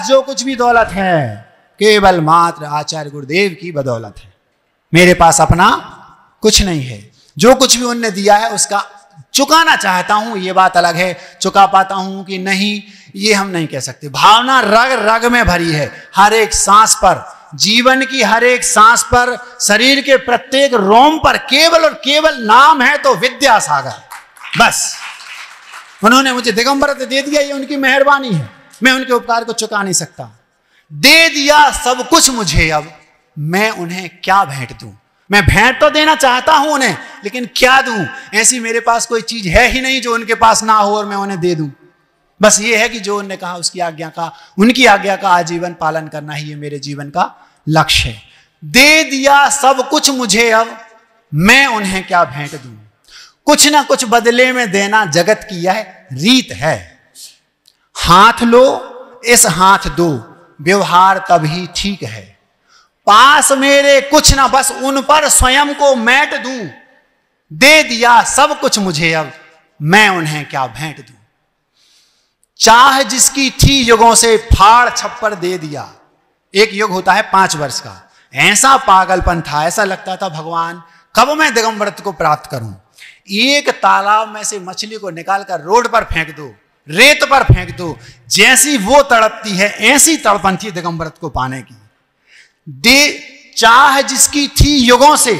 पास जो कुछ भी दौलत है केवल मात्र आचार्य गुरुदेव की बदौलत है। मेरे पास अपना कुछ नहीं है। जो कुछ भी उनने दिया है उसका चुकाना चाहता हूं, ये बात अलग है। चुका पाता हूं कि नहीं, ये हम नहीं कह सकते। भावना रग रग में भरी है। हर एक सांस पर, जीवन की हर एक सांस पर, शरीर के प्रत्येक रोम पर केवल और केवल नाम है तो विद्यासागर। बस उन्होंने मुझे दिगंबरत्व दे दिया, ये उनकी मेहरबानी है। मैं उनके उपकार को चुका नहीं सकता। दे दिया सब कुछ मुझे, अब मैं उन्हें क्या भेंट दूं। मैं भेंट तो देना चाहता हूं उन्हें, लेकिन क्या दूं। ऐसी मेरे पास कोई चीज है ही नहीं जो उनके पास ना हो और मैं उन्हें दे दूं। बस ये है कि जो उन्होंने कहा उसकी आज्ञा का, उनकी आज्ञा का आजीवन पालन करना ही ये मेरे जीवन का लक्ष्य है। दे दिया सब कुछ मुझे, अब मैं उन्हें क्या भेंट दूं। कुछ ना कुछ बदले में देना जगत की यह रीत है। हाथ लो इस हाथ दो, व्यवहार तभी ठीक है। पास मेरे कुछ ना, बस उन पर स्वयं को मैट दूं। दे दिया सब कुछ मुझे, अब मैं उन्हें क्या भेंट दूं। चाह जिसकी थी युगों से, फाड़ छप्पर दे दिया। एक युग होता है 5 वर्ष का। ऐसा पागलपन था, ऐसा लगता था भगवान कब मैं दिगंबरत्व को प्राप्त करूं। एक तालाब में से मछली को निकालकर रोड पर फेंक दो, रेत पर फेंक दो, जैसी वो तड़पती है ऐसी तड़पन थी दिगंबरत्व को पाने की। दे चाह जिसकी थी युगों से,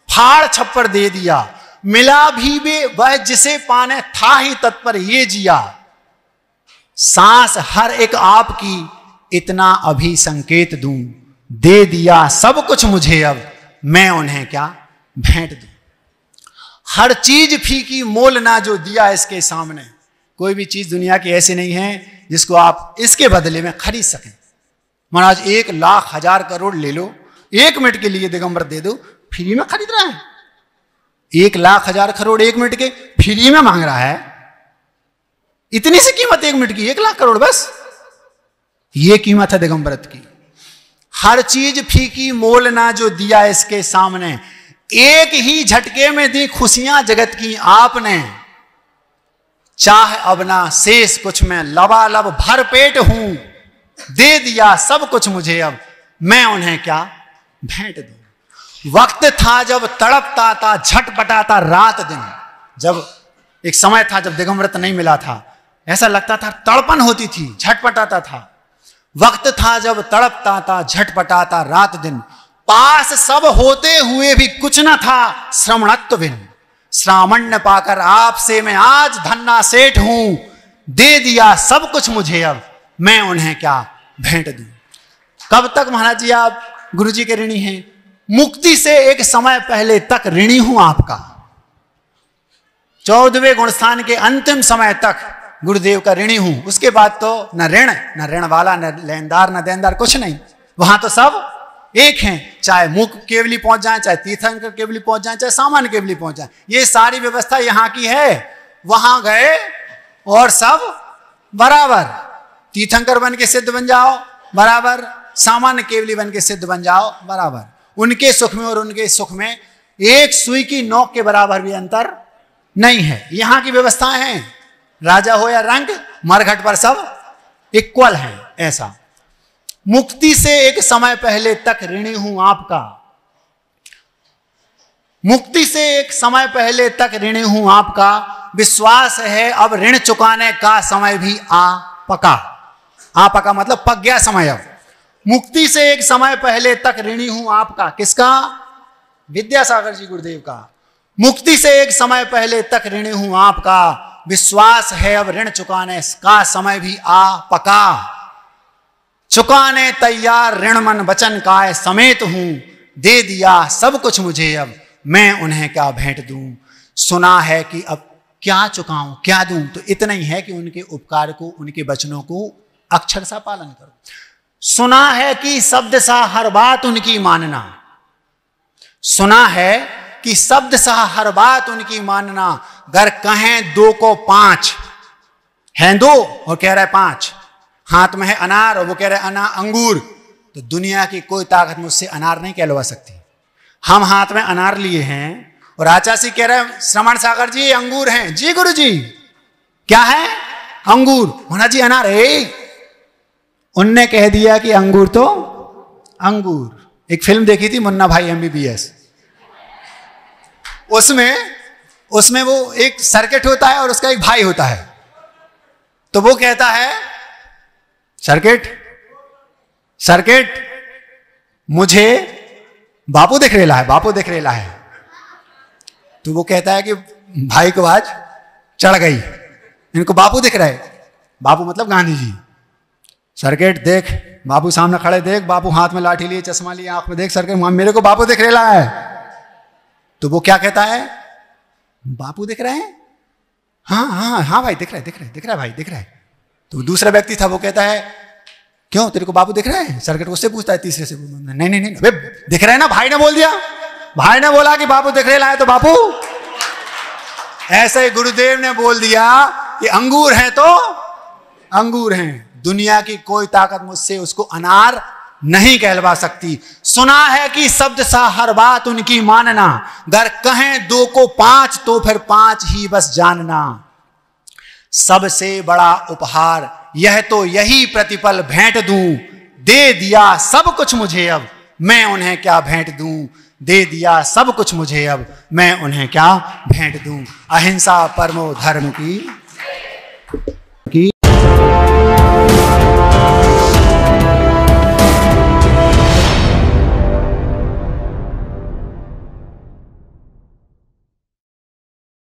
फाड़ छप्पर दे दिया। मिला भी वे वह जिसे पाने था ही तत्पर ये जिया। सांस हर एक आपकी, इतना अभी संकेत दूं। दे दिया सब कुछ मुझे, अब मैं उन्हें क्या भेंट दूं। हर चीज फीकी मोल ना जो दिया इसके सामने। कोई भी चीज दुनिया की ऐसी नहीं है जिसको आप इसके बदले में खरीद सकें। महाराज 1 लाख 1000 करोड़ ले लो, 1 मिनट के लिए दिगंबर दे दो, फ्री में खरीद रहा है। 1 लाख 1000 करोड़ 1 मिनट के फ्री में मांग रहा है। इतनी सी कीमत 1 मिनट की, 1 लाख करोड़, बस ये कीमत है दिगंबरत्व की। हर चीज फीकी मोल ना जो दिया इसके सामने। एक ही झटके में दी खुशियां जगत की आपने। चाह अब ना शेष कुछ में, लबालब भर पेट हूं। दे दिया सब कुछ मुझे, अब मैं उन्हें क्या भेंट दूं। वक्त था जब तड़पता था, झटपटाता रात दिन। जब एक समय था जब दिगंबरत्व नहीं मिला था, ऐसा लगता था, तड़पन होती थी, झटपटाता था। वक्त था जब तड़पता था, झटपटाता रात दिन। पास सब होते हुए भी कुछ न था श्रमणत्व बिन। श्रामण्य पाकर आपसे मैं आज धन्ना सेठ हूं। दे दिया सब कुछ मुझे, अब मैं उन्हें क्या भेंट दूं। कब तक महाराज जी आप गुरु जी के ऋणी हैं? मुक्ति से एक समय पहले तक ऋणी हूं आपका। 14वें गुणस्थान के अंतिम समय तक गुरुदेव का ऋणी हूं। उसके बाद तो न ऋण वाला, न लेनदार, न देनदार, कुछ नहीं। वहां तो सब एक हैं। चाहे मुख केवली पहुंच जाए, चाहे तीर्थंकर केवली पहुंच जाए, चाहे सामान्य केवली पहुंच जाए, ये सारी व्यवस्था यहां की है। वहां गए और सब बराबर। तीर्थंकर बन के सिद्ध बन जाओ बराबर, सामान्य केवली बन के सिद्ध बन जाओ बराबर। उनके सुख में और उनके सुख में एक सुई की नोक के बराबर भी अंतर नहीं है। यहां की व्यवस्थाएं हैं। राजा हो या रंग, मरघट पर सब इक्वल हैं। ऐसा मुक्ति से एक समय पहले तक ऋणी हूं आपका। मुक्ति से एक समय पहले तक ऋणी हूं आपका। विश्वास है अब ऋण चुकाने का समय भी आ पका। आ पका मतलब पक गया समय। अब मुक्ति से एक समय पहले तक ऋणी हूं आपका। किसका? विद्यासागर जी गुरुदेव का। मुक्ति से एक समय पहले तक ऋणी हूं आपका। विश्वास है अब ऋण चुकाने का समय भी आ पका। चुकाने तैयार ऋण मन वचन काय समेत हूं। दे दिया सब कुछ मुझे, अब मैं उन्हें क्या भेंट दूं। सुना है कि अब क्या चुकाऊं, क्या दूं, तो इतना ही है कि उनके उपकार को, उनके वचनों को अक्षर सा पालन करो। सुना है कि शब्द सा हर बात उनकी मानना। सुना है कि शब्द सा हर बात उनकी मानना। घर कहें 2 को 5 हैं, 2 और कह रहा है 5। हाथ में है अनार और वो कह रहे अंगूर। तो दुनिया की कोई ताकत मुझसे अनार नहीं कहलवा सकती। हम हाथ में अनार लिए हैं और आचार्य कह रहे हैं श्रवण सागर जी अंगूर हैं। जी गुरु जी, क्या है? अंगूर। महाराज जी अनार है। उनने कह दिया कि अंगूर तो अंगूर। एक फिल्म देखी थी मुन्ना भाई MBBS, उसमें वो एक सर्किट होता है और उसका एक भाई होता है। तो वो कहता है सर्किट मुझे बापू दिख रेला है, बापू दिख रेला है। तो वो कहता है कि भाई को आज चढ़ गई, इनको बापू दिख रहा है। बापू मतलब गांधी जी। सर्किट देख, बापू सामने खड़े देख, बापू हाथ में लाठी लिए, चश्मा लिए, आंख में देख, सर्किट मेरे को बापू दिख रेला है। तो वो क्या कहता है, बापू दिख रहे हैं? हाँ भाई दिख रहा है भाई दिख रहा है। तो दूसरा व्यक्ति था, वो कहता है क्यों तेरे को बापू दिख रहा है? सर्किट उससे पूछता है तीसरे से, नहीं दिख रहा है ना, भाई ने बोल दिया, भाई ने बोला कि बापू दिख रहा है तो बापू। ऐसे ही गुरुदेव ने बोल दिया कि अंगूर हैं तो अंगूर हैं, दुनिया की कोई ताकत मुझसे उसको अनार नहीं कहलवा सकती। सुना है कि शब्द सा हर बात उनकी मानना, गर कहें 2 को 5 तो फिर 5 ही बस जानना। सबसे बड़ा उपहार यह तो यही प्रतिपल भेंट दूं, दे दिया सब कुछ मुझे अब मैं उन्हें क्या भेंट दूं, दे दिया सब कुछ मुझे अब मैं उन्हें क्या भेंट दूं। अहिंसा परमो धर्म की।